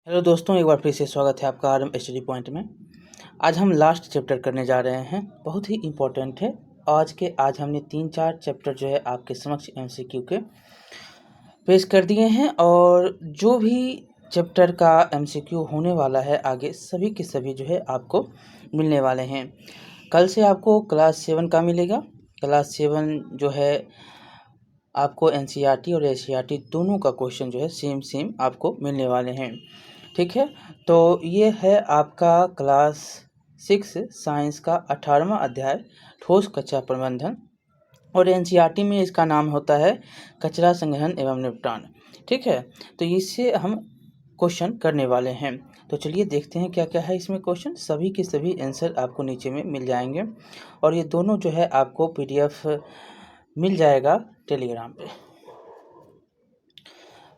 Hello दोस्तों, एक बार फिर से स्वागत है आपका आरएम स्टडी पॉइंट में। आज हम लास्ट चैप्टर करने जा रहे हैं, बहुत ही इम्पोर्टेंट है। आज हमने 3-4 चैप्टर जो है आपके समक्ष एमसीक्यू के पेश कर दिए हैं, और जो भी चैप्टर का एमसीक्यू होने वाला है आगे सभी के सभी जो है आपको मिलने वाले हैं। कल से आपको क्लास 7 का मिलेगा। क्लास 7 जो है आपको एनसीईआरटी और एससीईआरटी दोनों का क्वेश्चन जो है सेम आपको मिलने वाले हैं। ठीक है, तो ये है आपका क्लास 6 साइंस का 18वां अध्याय ठोस कचरा प्रबंधन, और एनसीईआरटी में इसका नाम होता है कचरा संग्रहण एवं निपटान। ठीक है, तो इससे हम क्वेश्चन करने वाले हैं। तो चलिए देखते हैं क्या क्या है इसमें क्वेश्चन। सभी के सभी आंसर आपको नीचे में मिल जाएंगे, और ये दोनों जो है आपको पीडीएफ मिल जाएगा टेलीग्राम पे।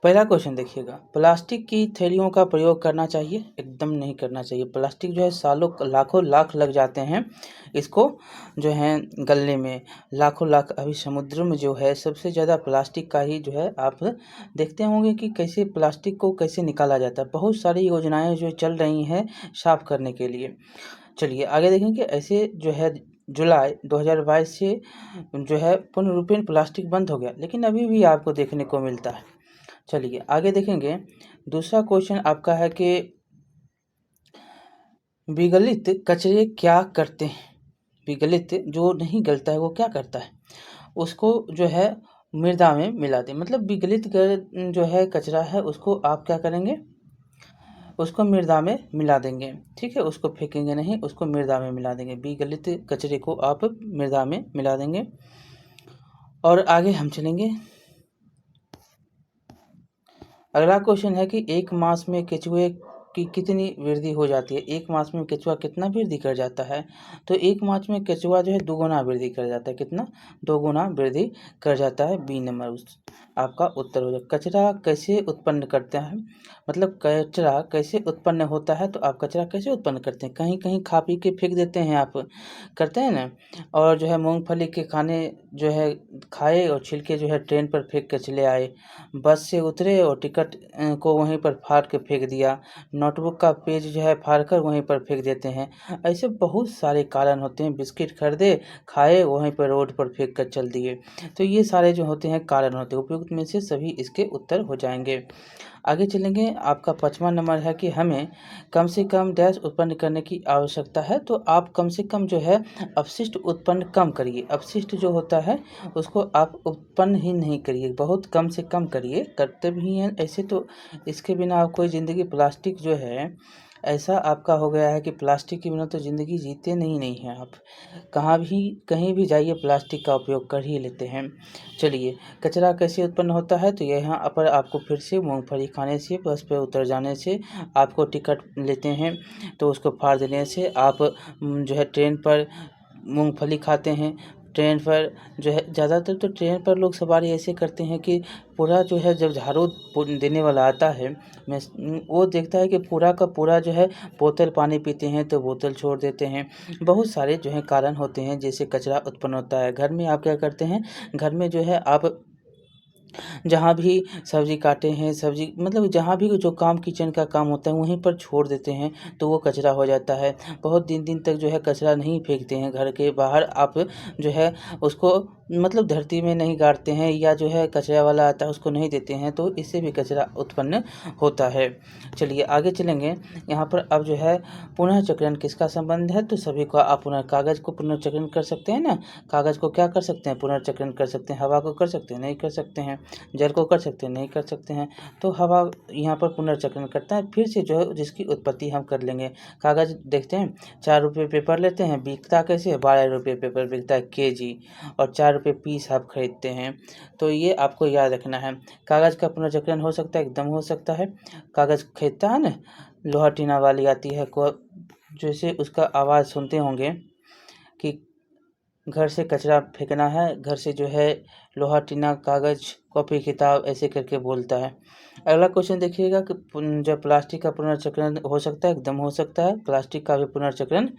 पहला क्वेश्चन देखिएगा, प्लास्टिक की थैलियों का प्रयोग करना चाहिए? एकदम नहीं करना चाहिए। प्लास्टिक जो है सालों लाखों लाख लग जाते हैं इसको जो है गलने में, लाखों लाख। अभी समुद्र में जो है सबसे ज़्यादा प्लास्टिक का ही जो है आप देखते होंगे कि कैसे प्लास्टिक को कैसे निकाला जाता है। बहुत सारी योजनाएं जो चल रही हैं साफ करने के लिए। चलिए आगे देखेंगे। ऐसे जो है जुलाई 2022 से जो है पूर्ण रूपेण प्लास्टिक बंद हो गया, लेकिन अभी भी आपको देखने को मिलता है। चलिए आगे देखेंगे। दूसरा क्वेश्चन आपका है कि विगलित कचरे क्या करते हैं? विगलित जो नहीं गलता है वो क्या करता है? उसको जो है मृदा में मिला दे। मतलब विगलित जो है कचरा है उसको आप क्या करेंगे, उसको मृदा में मिला देंगे। ठीक है, उसको फेंकेंगे नहीं, उसको मृदा में मिला देंगे। विगलित कचरे को आप मृदा में मिला देंगे। और आगे हम चलेंगे। अगला क्वेश्चन है कि एक मास में केचुए की कितनी वृद्धि हो जाती है? एक मास में केचुआ कितना वृद्धि कर जाता है? तो एक मास में केचुआ जो है 2 गुना वृद्धि कर जाता है। कितना? 2 गुना वृद्धि कर जाता है। बी नंबर आपका उत्तर हो जाएगा। कचरा कैसे उत्पन्न करते हैं? मतलब कचरा कैसे उत्पन्न होता है? तो आप कचरा कैसे उत्पन्न करते हैं? कहीं कहीं खा पी के फेंक देते हैं, आप करते हैं ना। और जो है मूंगफली के खाने जो है खाए और छिलके जो है ट्रेन पर फेंक के चले आए, बस से उतरे और टिकट को वहीं पर फाड़ के फेंक दिया, नोटबुक का पेज जो है फाड़ कर वहीं पर फेंक देते हैं। ऐसे बहुत सारे कारण होते हैं। बिस्किट खरीदे, खाए, वहीं पर रोड पर फेंक कर चल दिए। तो ये सारे जो होते हैं कारण होते हैं। उपयुक्त में से सभी इसके उत्तर हो जाएंगे। आगे चलेंगे। आपका 5वां नंबर है कि हमें कम से कम डैश उत्पन्न करने की आवश्यकता है। तो आप कम से कम जो है अपशिष्ट उत्पन्न कम करिए। अपशिष्ट जो होता है उसको आप उत्पन्न ही नहीं करिए, बहुत कम से कम करिए। करते भी हैं ऐसे, तो इसके बिना आप कोई ज़िंदगी, प्लास्टिक जो है ऐसा आपका हो गया है कि प्लास्टिक के बिना तो ज़िंदगी जीते नहीं हैं आप। कहाँ भी कहीं भी जाइए प्लास्टिक का उपयोग कर ही लेते हैं। चलिए, कचरा कैसे उत्पन्न होता है? तो यहाँ पर आपको फिर से मूंगफली खाने से, बस पे उतर जाने से, आपको टिकट लेते हैं तो उसको फाड़ देने से, आप जो है ट्रेन पर मूंगफली खाते हैं। ट्रेन पर जो है ज़्यादातर तो ट्रेन पर लोग सवारी ऐसे करते हैं कि पूरा जो है जब झाड़ू देने वाला आता है, मैं वो देखता है कि पूरा का पूरा जो है बोतल पानी पीते हैं तो बोतल छोड़ देते हैं। बहुत सारे जो है कारण होते हैं जैसे कचरा उत्पन्न होता है। घर में आप क्या करते हैं, घर में जो है आप जहाँ भी सब्ज़ी काटे हैं, सब्ज़ी मतलब जहाँ भी जो काम किचन का काम होता है वहीं पर छोड़ देते हैं तो वो कचरा हो जाता है। बहुत दिन दिन तक जो है कचरा नहीं फेंकते हैं, घर के बाहर आप जो है उसको मतलब धरती में नहीं गाड़ते हैं, या जो है कचरा वाला आता है उसको नहीं देते हैं, तो इससे भी कचरा उत्पन्न होता है। चलिए आगे चलेंगे। यहाँ पर अब जो है पुनर्चक्रण किसका संबंध है? तो सभी को आप कागज़ को पुनर्चक्रण कर सकते हैं ना। कागज़ को क्या कर सकते हैं? पुनर्चक्रण कर सकते हैं। हवा को कर सकते हैं? नहीं कर सकते हैं। जल को कर सकते हैं? नहीं कर सकते हैं। तो हवा यहाँ पर पुनर्चक्रण करता है। फिर से जो है जिसकी उत्पत्ति हम कर लेंगे। कागज़ देखते हैं, 4 रुपये पेपर लेते हैं, बिकता कैसे? 12 रुपये पेपर बिकता है केजी, और 4 रुपये पीस आप खरीदते हैं। तो ये आपको याद रखना है। कागज़ का पुनर्चक्रण हो सकता है, एकदम हो सकता है। कागज़ खरीदता है ना, लोहा टीना वाली आती है को, जैसे उसका आवाज़ सुनते होंगे कि घर से कचरा फेंकना है, घर से जो है लोहा टीना कागज़ कॉपी किताब ऐसे करके बोलता है। अगला क्वेश्चन देखिएगा कि जब प्लास्टिक का पुनर्चक्रण हो सकता है? एकदम हो सकता है। प्लास्टिक का भी पुनर्चक्रण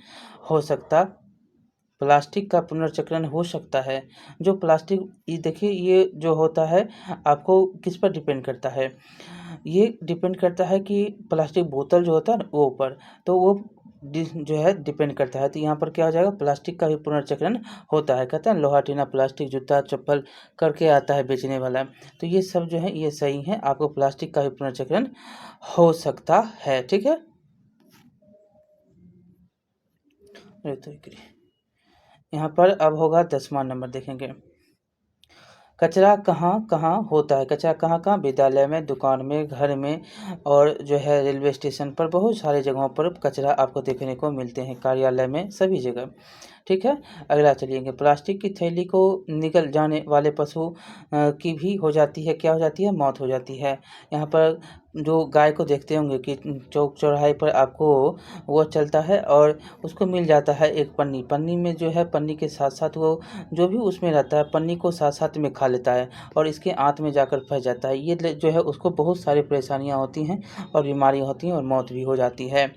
हो सकता प्लास्टिक का पुनर्चक्रण हो सकता है। जो प्लास्टिक, ये देखिए, ये जो होता है आपको किस पर डिपेंड करता है? ये डिपेंड करता है कि प्लास्टिक बोतल जो होता है ना वो ऊपर, तो वो जो है डिपेंड करता है। तो यहाँ पर क्या हो जाएगा, प्लास्टिक का भी पुनर्चक्रण होता है। कहते हैं लोहा टीना प्लास्टिक जूता चप्पल करके आता है बेचने वाला। तो ये सब जो है ये सही है, आपको प्लास्टिक का भी पुनर्चक्रण हो सकता है। ठीक है, यहाँ पर अब होगा 10वां नंबर, देखेंगे कचरा कहाँ कहाँ होता है। कचरा कहाँ कहाँ, विद्यालय में, दुकान में, घर में, और जो है रेलवे स्टेशन पर, बहुत सारे जगहों पर कचरा आपको देखने को मिलते हैं, कार्यालय में, सभी जगह। ठीक है, अगला चलिए, प्लास्टिक की थैली को निगल जाने वाले पशु की भी हो जाती है, क्या हो जाती है, मौत हो जाती है। यहाँ पर जो गाय को देखते होंगे कि चौक चौराहे पर आपको वो चलता है और उसको मिल जाता है एक पन्नी, पन्नी में जो है पन्नी के साथ साथ वो जो भी उसमें रहता है पन्नी को साथ साथ में खा लेता है और इसके आंत में जाकर फंस जाता है। ये जो है उसको बहुत सारी परेशानियां होती हैं और बीमारियां होती हैं और मौत भी हो जाती है।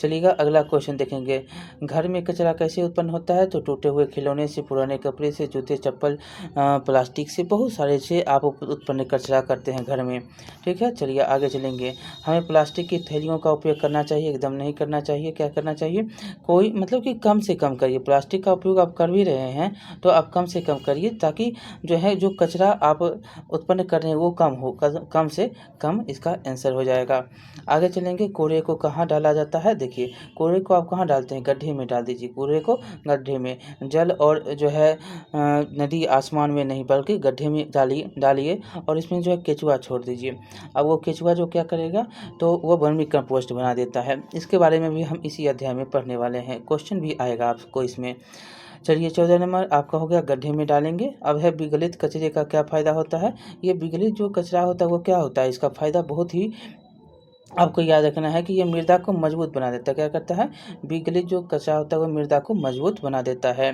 चलिएगा अगला क्वेश्चन देखेंगे, घर में कचरा कैसे उत्पन्न होता है। तो टूटे हुए खिलौने से, पुराने कपड़े से, जूते चप्पल, प्लास्टिक से, बहुत सारे से आप उत्पन्न कचरा करते हैं घर में। ठीक है, चलिए आगे चलेंगे। हमें प्लास्टिक की थैलियों का उपयोग करना चाहिए, एकदम नहीं करना चाहिए। क्या करना चाहिए, कोई मतलब कि कम से कम करिए। प्लास्टिक का उपयोग आप कर भी रहे हैं तो आप कम से कम करिए, ताकि जो है जो कचरा आप उत्पन्न कर रहे हैं वो कम हो, कम से कम इसका आंसर हो जाएगा। आगे चलेंगे, कूड़े को कहाँ डाला जाता है। देखिए कूड़े को आप कहाँ डालते हैं, गड्ढे में डाल दीजिए, कूड़े को गड्ढे में। जल और जो है नदी आसमान में नहीं बल्कि गड्ढे में डालिए और इसमें जो है केचुआ छोड़ दीजिए। अब वो केचुआ जो क्या करेगा, तो वो वर्मी कंपोस्ट बना देता है। इसके बारे में भी हम इसी अध्याय में पढ़ने वाले हैं, क्वेश्चन भी आएगा आपको इसमें। चलिए 14 नंबर आपका हो गया, गड्ढे में डालेंगे। अब है विगलित कचरे का क्या फ़ायदा होता है। ये विगलित जो कचरा होता है वो क्या होता है, इसका फ़ायदा बहुत ही आपको याद रखना है कि ये मृदा को मजबूत बना देता है। क्या करता है, विगलित जो कचरा होता है वो मृदा को मजबूत बना देता है।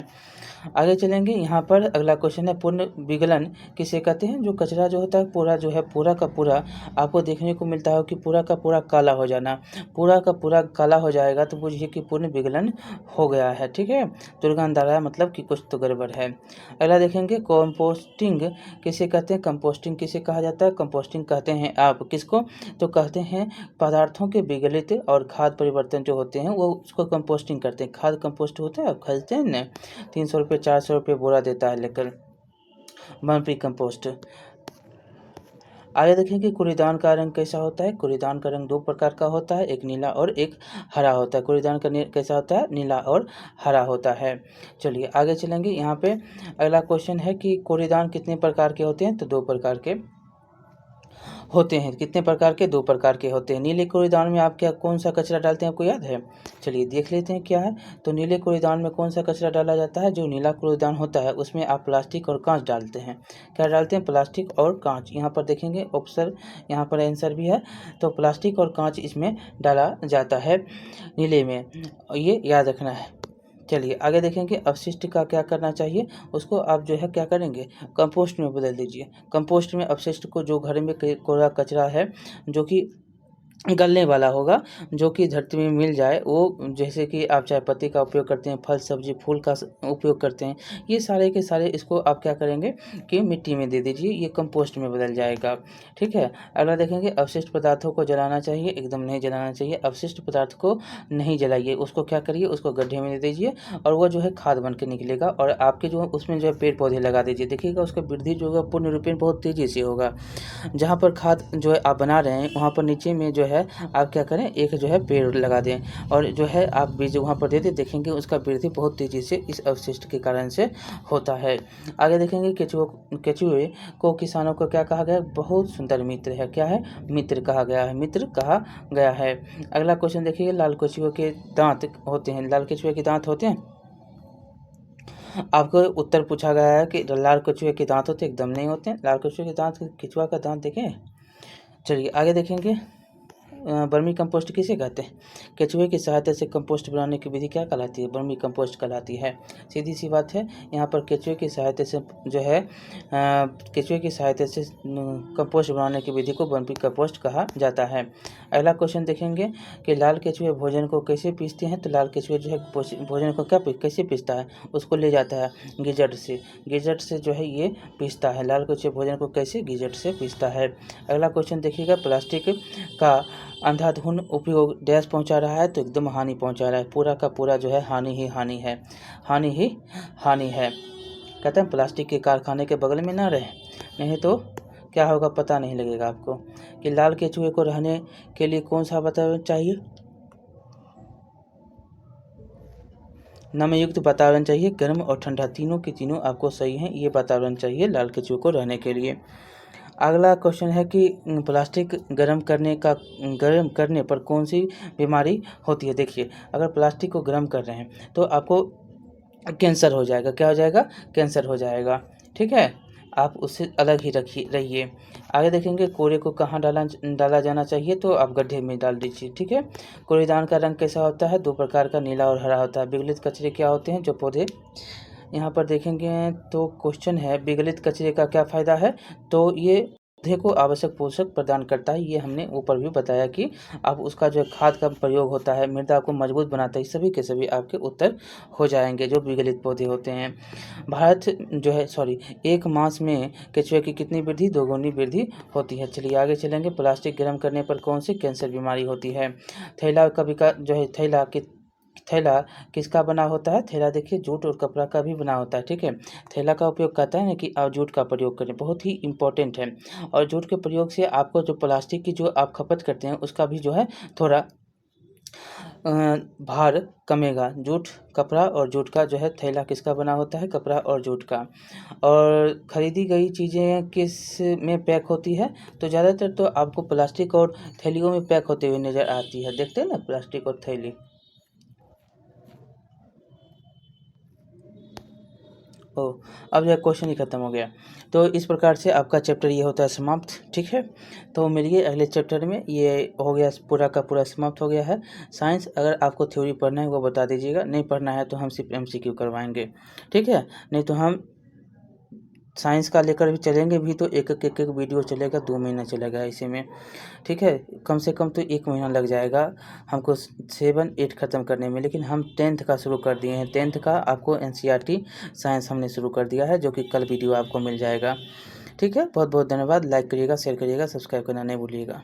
आगे चलेंगे, यहाँ पर अगला क्वेश्चन है, पूर्ण विगलन किसे कहते हैं। जो कचरा जो होता है पूरा जो है पूरा का पूरा आपको देखने को मिलता है कि पूरा का पूरा काला हो जाना, पूरा का पूरा काला हो जाएगा तो बुझिए कि पूर्ण विगलन हो गया है। ठीक है, दुर्गंध आ रहा है मतलब कि कुछ तो गड़बड़ है। अगला देखेंगे, कंपोस्टिंग किसे कहते हैं। कंपोस्टिंग किसे कहा जाता है, कंपोस्टिंग कहते हैं आप किसको, तो कहते हैं पदार्थों के विगलित और खाद परिवर्तन जो होते हैं वो उसको कंपोस्टिंग करते हैं। खाद कंपोस्ट होता है, आप खरीदते हैं ना, 300 रुपये 400 रुपये बोरा देता है लेकर वर्मी कंपोस्ट। आगे देखें कि कूड़ेदान का रंग कैसा होता है। कूड़ेदान का रंग दो प्रकार का होता है, एक नीला और एक हरा होता है। कूड़ेदान का कैसा होता है, नीला और हरा होता है। चलिए आगे चलेंगे, यहाँ पे अगला क्वेश्चन है कि कूड़ेदान कितने प्रकार के होते हैं। तो 2 प्रकार के होते हैं। कितने प्रकार के, 2 प्रकार के होते हैं। नीले कूड़ेदान में आप क्या कौन सा कचरा डालते हैं, आपको याद है। चलिए देख लेते हैं क्या है। तो नीले कूड़ेदान में कौन सा कचरा डाला जाता है, जो नीला कूड़ेदान होता है उसमें आप प्लास्टिक और कांच डालते हैं। क्या डालते हैं, प्लास्टिक और कांच। यहाँ पर देखेंगे ऑप्शन, यहाँ पर आंसर भी है, तो प्लास्टिक और कांच इसमें डाला जाता है नीले में, ये याद रखना है। चलिए आगे देखेंगे, अपशिष्ट का क्या करना चाहिए। उसको आप जो है क्या करेंगे, कंपोस्ट में बदल दीजिए। कंपोस्ट में अपशिष्ट को, जो घर में कूड़ा कचरा है जो कि गलने वाला होगा, जो कि धरती में मिल जाए, वो जैसे कि आप चाय पत्ती का उपयोग करते हैं, फल सब्जी फूल का उपयोग करते हैं, ये सारे के सारे इसको आप क्या करेंगे कि मिट्टी में दे दीजिए, ये कंपोस्ट में बदल जाएगा। ठीक है, अगला देखेंगे, अवशिष्ट पदार्थों को जलाना चाहिए, एकदम नहीं जलाना चाहिए। अवशिष्ट पदार्थ को नहीं जलाइए, उसको क्या करिए, उसको गड्ढे में दे दीजिए और वो जो है खाद बन के निकलेगा और आपके जो उसमें जो है पेड़ पौधे लगा दीजिए। देखिएगा उसका वृद्धि जो होगा पूर्ण रूपेण बहुत तेज़ी से होगा। जहाँ पर खाद जो है आप बना रहे हैं वहाँ पर नीचे में जो है आप क्या करें, एक जो है पेड़ लगा दें और जो है आप बीज वहाँ पर दे दें, देखेंगे उसका वृद्धि बहुत तेज़ी से इस अवशिष्ट के कारण से होता है। आगे देखेंगे, केचुए को किसानों को क्या कहा गया, बहुत सुंदर मित्र है। क्या है, मित्र कहा गया है, मित्र कहा गया है। अगला क्वेश्चन देखिए, लाल केचुए के दांत होते हैं। लाल केचुए के दांत होते हैं, आपको उत्तर पूछा गया है कि लाल केचुए के दांत होते, एकदम नहीं होते हैं। लाल केचुए के दांत, केचुआ का दांत देखें। चलिए आगे देखेंगे, वर्मी कंपोस्ट किसे कहते हैं? केचुए की सहायता से कंपोस्ट बनाने की विधि क्या कहलाती है? वर्मी कंपोस्ट कहलाती है। सीधी सी बात है, यहाँ पर केचुए की सहायता से जो है केचुए की सहायता से कंपोस्ट बनाने की विधि को वर्मी कंपोस्ट कहा जाता है। अगला क्वेश्चन देखेंगे कि लाल केचुए भोजन को कैसे पीसते हैं? तो लाल केचुए जो है भोजन को कैसे पीसता है? उसको ले जाता है गिजट से जो है ये पीसता है। लाल केचुए भोजन को कैसे? गिजट से पीसता है। अगला क्वेश्चन देखिएगा, प्लास्टिक का अंधाधुंध उपयोग डैश पहुंचा रहा है? तो एकदम हानि पहुंचा रहा है। पूरा का पूरा जो है हानि ही हानि है। कहते हैं प्लास्टिक के कारखाने के बगल में ना रहे, नहीं तो क्या होगा पता नहीं लगेगा आपको। कि लाल केचुए को रहने के लिए कौन सा वातावरण चाहिए? नमयुक्त वातावरण चाहिए, गर्म और ठंडा तीनों के तीनों आपको सही हैं। ये वातावरण चाहिए लाल केचुए को रहने के लिए। अगला क्वेश्चन है कि प्लास्टिक गर्म करने पर कौन सी बीमारी होती है? देखिए, अगर प्लास्टिक को गर्म कर रहे हैं तो आपको कैंसर हो जाएगा। क्या हो जाएगा? कैंसर हो जाएगा। ठीक है, आप उससे अलग ही रहिए। आगे देखेंगे, कूड़े को कहाँ डाला जाना चाहिए? तो आप गड्ढे में डाल दीजिए। ठीक है, कूड़ेदान का रंग कैसा होता है? दो प्रकार का, नीला और हरा होता है। विगलित कचरे क्या होते हैं? जो पौधे यहाँ पर देखेंगे तो क्वेश्चन है, विगलित कचरे का क्या फ़ायदा है? तो ये पौधे को आवश्यक पोषक प्रदान करता है। ये हमने ऊपर भी बताया कि अब उसका जो खाद का प्रयोग होता है, मृदा को मजबूत बनाता है। सभी के सभी आपके उत्तर हो जाएंगे जो विगलित पौधे होते हैं। एक मास में केचुए की कितनी वृद्धि? दोगुनी वृद्धि होती है। चलिए आगे चलेंगे। प्लास्टिक गर्म करने पर कौन सी कैंसर बीमारी होती है? थैला किसका बना होता है? थैला देखिए जूट और कपड़ा का भी बना होता है। ठीक है, थैला का उपयोग कहता है ना कि आप जूट का प्रयोग करें, बहुत ही इम्पोर्टेंट है। और जूट के प्रयोग से आपको जो प्लास्टिक की जो आप खपत करते हैं उसका भी जो है थोड़ा भार कमेगा। जूट, कपड़ा और जूट का जो है थैला किसका बना होता है? कपड़ा और जूट का। और खरीदी गई चीज़ें किस में पैक होती है? तो ज़्यादातर तो आपको प्लास्टिक और थैलियों में पैक होते हुए नज़र आती है। देखते हैं ना प्लास्टिक और थैली। अब यह क्वेश्चन ही खत्म हो गया। तो इस प्रकार से आपका चैप्टर ये होता है समाप्त। ठीक है, तो मिलिए अगले चैप्टर में। ये हो गया पूरा का पूरा समाप्त हो गया है साइंस। अगर आपको थ्योरी पढ़ना है वो बता दीजिएगा, नहीं पढ़ना है तो हम सिर्फ MCQ करवाएंगे। ठीक है, नहीं तो हम साइंस का लेकर भी चलेंगे भी तो एक वीडियो चलेगा, 2 महीना चलेगा इसी में। ठीक है, कम से कम तो 1 महीना लग जाएगा हमको 7, 8 ख़त्म करने में। लेकिन हम 10th का शुरू कर दिए हैं। 10th का आपको NCERT साइंस हमने शुरू कर दिया है, जो कि कल वीडियो आपको मिल जाएगा। ठीक है, बहुत बहुत धन्यवाद। लाइक करिएगा, शेयर करिएगा, सब्सक्राइब करना नहीं भूलिएगा।